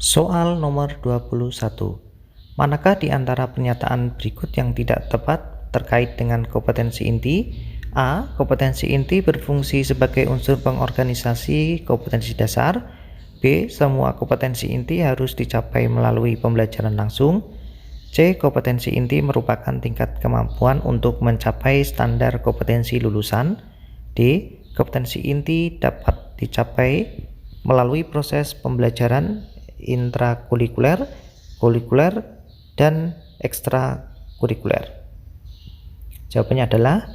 Soal nomor 21. Manakah di antara pernyataan berikut yang tidak tepat terkait dengan kompetensi inti? A. Kompetensi inti berfungsi sebagai unsur pengorganisasi kompetensi dasar. B. Semua kompetensi inti harus dicapai melalui pembelajaran langsung. C. Kompetensi inti merupakan tingkat kemampuan untuk mencapai standar kompetensi lulusan. D. Kompetensi inti dapat dicapai melalui proses pembelajaran intrakurikuler, kurikuler, dan ekstrakurikuler. Jawabannya adalah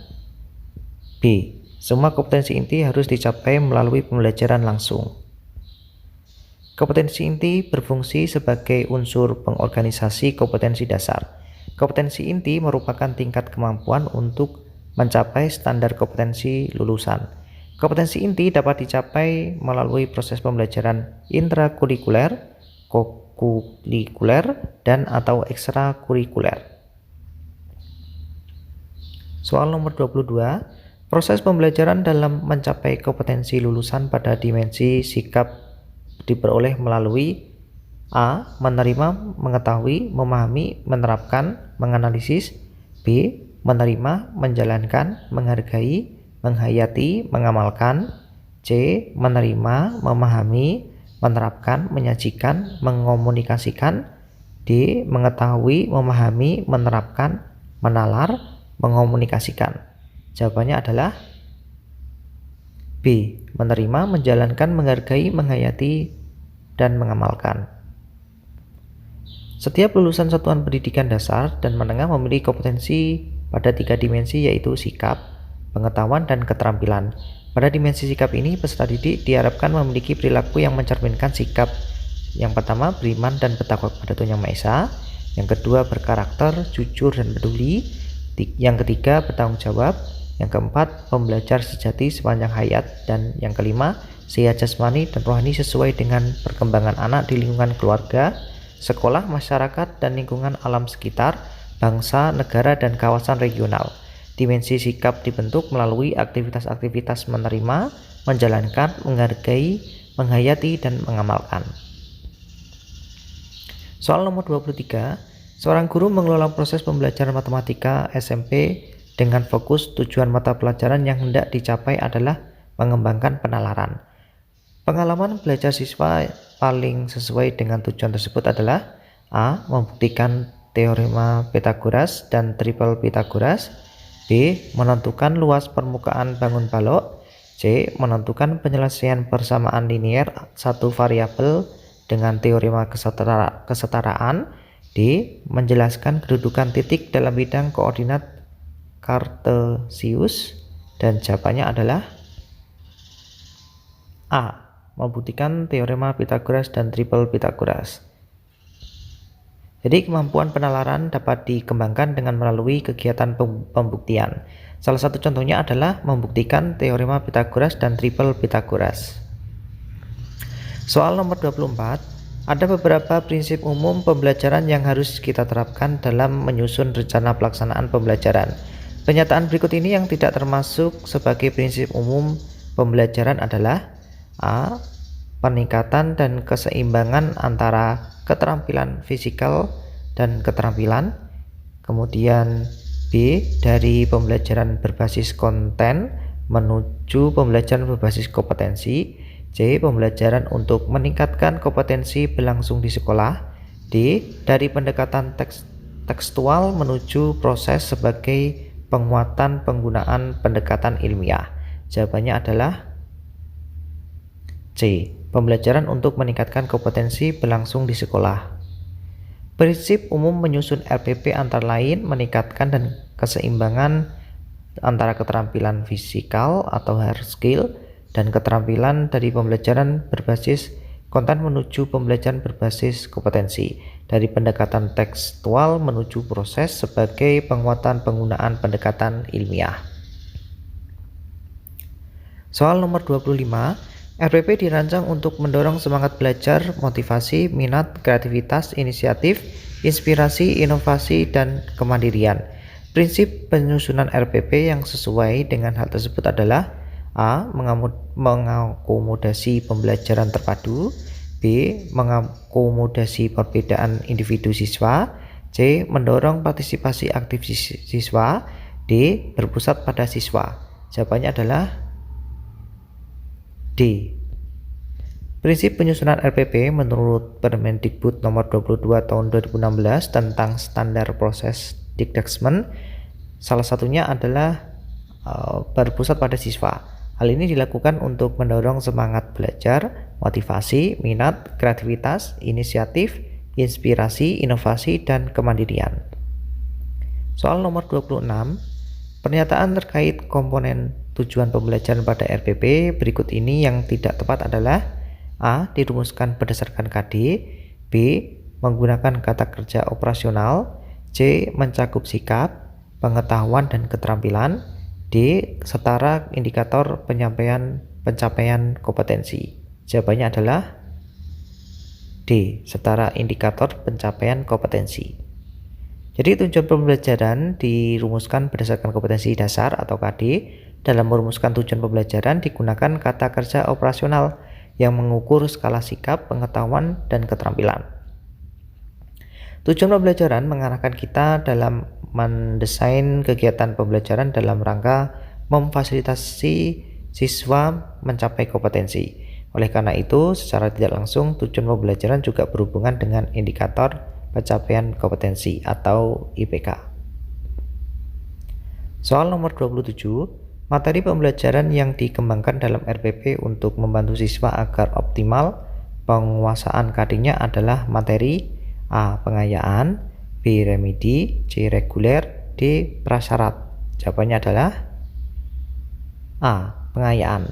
B. Semua kompetensi inti harus dicapai melalui pembelajaran langsung. Kompetensi inti berfungsi sebagai unsur pengorganisasi kompetensi dasar. Kompetensi inti merupakan tingkat kemampuan untuk mencapai standar kompetensi lulusan. Kompetensi inti dapat dicapai melalui proses pembelajaran intrakurikuler, kokurikuler, dan atau ekstrakurikuler. Soal nomor 22. Proses pembelajaran dalam mencapai kompetensi lulusan pada dimensi sikap diperoleh melalui A. Menerima, mengetahui, memahami, menerapkan, menganalisis. B. Menerima, menjalankan, menghargai, menghayati, mengamalkan. C. Menerima, memahami, menerapkan, menyajikan, mengomunikasikan. D. Mengetahui, memahami, menerapkan, menalar, mengomunikasikan. Jawabannya adalah B. Menerima, menjalankan, menghargai, menghayati, dan mengamalkan. Setiap lulusan satuan pendidikan dasar dan menengah memiliki kompetensi pada 3 dimensi, yaitu sikap, pengetahuan, dan keterampilan. Pada dimensi sikap ini, peserta didik diharapkan memiliki perilaku yang mencerminkan sikap. Yang pertama, beriman dan bertakwa kepada Tuhan Yang Maha Esa. Yang kedua, berkarakter, jujur, dan peduli. Yang ketiga, bertanggung jawab. Yang keempat, pembelajar sejati sepanjang hayat. Dan yang kelima, sehat jasmani dan rohani sesuai dengan perkembangan anak di lingkungan keluarga, sekolah, masyarakat, dan lingkungan alam sekitar, bangsa, negara, dan kawasan regional. Dimensi sikap dibentuk melalui aktivitas-aktivitas menerima, menjalankan, menghargai, menghayati, dan mengamalkan. Soal nomor 23. Seorang guru mengelola proses pembelajaran matematika SMP dengan fokus tujuan mata pelajaran yang hendak dicapai adalah mengembangkan penalaran. Pengalaman belajar siswa paling sesuai dengan tujuan tersebut adalah A. Membuktikan teorema Pythagoras dan triple Pythagoras. B. Menentukan luas permukaan bangun balok. C. Menentukan penyelesaian persamaan linier satu variabel dengan teorema kesetaraan. D. Menjelaskan kedudukan titik dalam bidang koordinat Kartesius. Dan jawabannya adalah A. Membuktikan teorema Pythagoras dan triple Pythagoras. Jadi kemampuan penalaran dapat dikembangkan dengan melalui kegiatan pembuktian. Salah satu contohnya adalah membuktikan teorema Pythagoras dan triple Pythagoras. Soal nomor 24. Ada beberapa prinsip umum pembelajaran yang harus kita terapkan dalam menyusun rencana pelaksanaan pembelajaran. Pernyataan berikut ini yang tidak termasuk sebagai prinsip umum pembelajaran adalah A. Peningkatan dan keseimbangan antara keterampilan fisikal dan keterampilan. Kemudian B. Dari pembelajaran berbasis konten menuju pembelajaran berbasis kompetensi. C. Pembelajaran untuk meningkatkan kompetensi berlangsung di sekolah. D. Dari pendekatan tekstual menuju proses sebagai penguatan penggunaan pendekatan ilmiah. Jawabannya adalah C. Pembelajaran untuk meningkatkan kompetensi berlangsung di sekolah. Prinsip umum menyusun RPP antara lain meningkatkan dan keseimbangan antara keterampilan fisikal atau hard skill dan keterampilan dari pembelajaran berbasis konten menuju pembelajaran berbasis kompetensi, dari pendekatan tekstual menuju proses sebagai penguatan penggunaan pendekatan ilmiah. Soal nomor 25. RPP dirancang untuk mendorong semangat belajar, motivasi, minat, kreativitas, inisiatif, inspirasi, inovasi, dan kemandirian. Prinsip penyusunan RPP yang sesuai dengan hal tersebut adalah A. Mengakomodasi pembelajaran terpadu. B. Mengakomodasi perbedaan individu siswa. C. Mendorong partisipasi aktif siswa. D. Berpusat pada siswa. Jawabannya adalah D. Prinsip penyusunan RPP menurut Permendikbud nomor 22 tahun 2016 tentang standar proses dikdasmen salah satunya adalah berpusat pada siswa. Hal ini dilakukan untuk mendorong semangat belajar, motivasi, minat, kreativitas, inisiatif, inspirasi, inovasi, dan kemandirian. Soal nomor 26, pernyataan terkait komponen tujuan pembelajaran pada RPP berikut ini yang tidak tepat adalah A. Dirumuskan berdasarkan KD. B. Menggunakan kata kerja operasional. C. Mencakup sikap, pengetahuan, dan keterampilan. D. Setara indikator pencapaian kompetensi. Jawabannya adalah D. Setara indikator pencapaian kompetensi. Jadi tujuan pembelajaran dirumuskan berdasarkan kompetensi dasar atau KD. Dalam merumuskan tujuan pembelajaran digunakan kata kerja operasional yang mengukur skala sikap, pengetahuan, dan keterampilan. Tujuan pembelajaran mengarahkan kita dalam mendesain kegiatan pembelajaran dalam rangka memfasilitasi siswa mencapai kompetensi. Oleh karena itu, secara tidak langsung tujuan pembelajaran juga berhubungan dengan indikator pencapaian kompetensi atau IPK. Soal nomor 27, materi pembelajaran yang dikembangkan dalam RPP untuk membantu siswa agar optimal penguasaan KD-nya adalah materi A. Pengayaan, B. Remedi, C. Reguler, D. Prasyarat. Jawabannya adalah A. Pengayaan.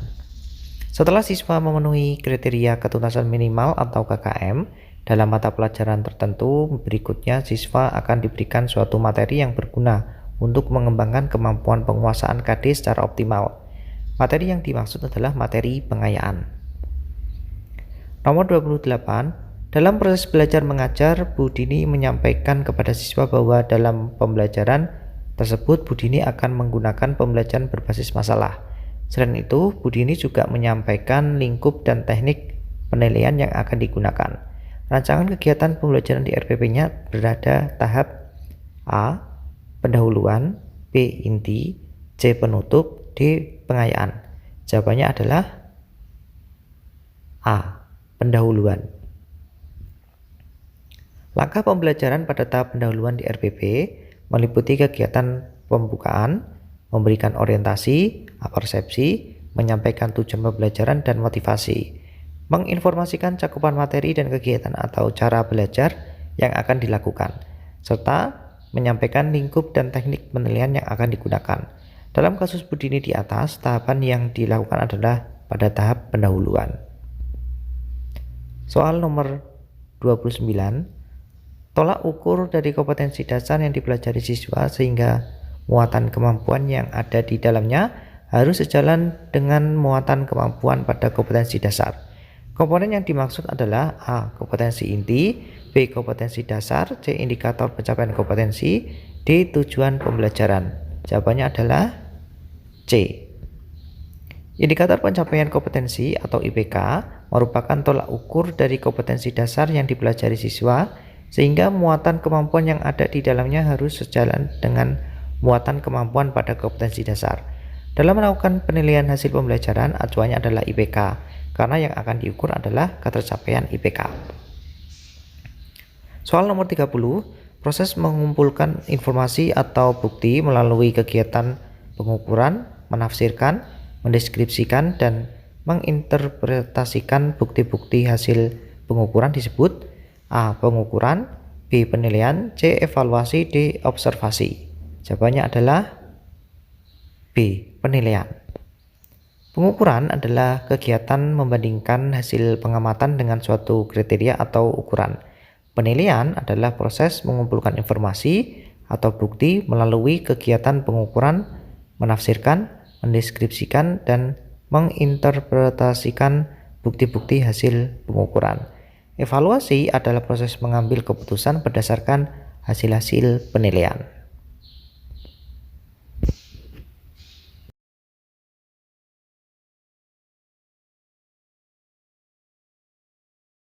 Setelah siswa memenuhi kriteria ketuntasan minimal atau KKM dalam mata pelajaran tertentu, berikutnya siswa akan diberikan suatu materi yang berguna untuk mengembangkan kemampuan penguasaan KD secara optimal. Materi yang dimaksud adalah materi pengayaan. Nomor 28, dalam proses belajar mengajar, Bu Dini menyampaikan kepada siswa bahwa dalam pembelajaran tersebut Bu Dini akan menggunakan pembelajaran berbasis masalah. Selain itu, Bu Dini juga menyampaikan lingkup dan teknik penilaian yang akan digunakan. Rancangan kegiatan pembelajaran di RPP-nya berada tahap A. Pendahuluan, B. Inti, C. Penutup, D. Pengayaan. Jawabannya adalah A. Pendahuluan. Langkah pembelajaran pada tahap pendahuluan di RPP meliputi kegiatan pembukaan, memberikan orientasi, persepsi, menyampaikan tujuan pembelajaran dan motivasi, menginformasikan cakupan materi dan kegiatan atau cara belajar yang akan dilakukan, serta menyampaikan lingkup dan teknik penilaian yang akan digunakan. Dalam kasus Bu Dini di atas, tahapan yang dilakukan adalah pada tahap pendahuluan. Soal nomor 29, tolak ukur dari kompetensi dasar yang dipelajari siswa sehingga muatan kemampuan yang ada di dalamnya harus sejalan dengan muatan kemampuan pada kompetensi dasar. Komponen yang dimaksud adalah A. Kompetensi inti, B. Kompetensi dasar, C. Indikator pencapaian kompetensi, D. Tujuan pembelajaran. Jawabannya adalah C. Indikator pencapaian kompetensi atau IPK merupakan tolak ukur dari kompetensi dasar yang dipelajari siswa sehingga muatan kemampuan yang ada di dalamnya harus sejalan dengan muatan kemampuan pada kompetensi dasar. Dalam melakukan penilaian hasil pembelajaran, acuannya adalah IPK karena yang akan diukur adalah ketercapaian IPK. Soal nomor 30, proses mengumpulkan informasi atau bukti melalui kegiatan pengukuran, menafsirkan, mendeskripsikan, dan menginterpretasikan bukti-bukti hasil pengukuran disebut A. Pengukuran, B. Penilaian, C. Evaluasi, D. Observasi. Jawabannya adalah B. Penilaian. Pengukuran adalah kegiatan membandingkan hasil pengamatan dengan suatu kriteria atau ukuran. Penilaian adalah proses mengumpulkan informasi atau bukti melalui kegiatan pengukuran, menafsirkan, mendeskripsikan, dan menginterpretasikan bukti-bukti hasil pengukuran. Evaluasi adalah proses mengambil keputusan berdasarkan hasil-hasil penilaian.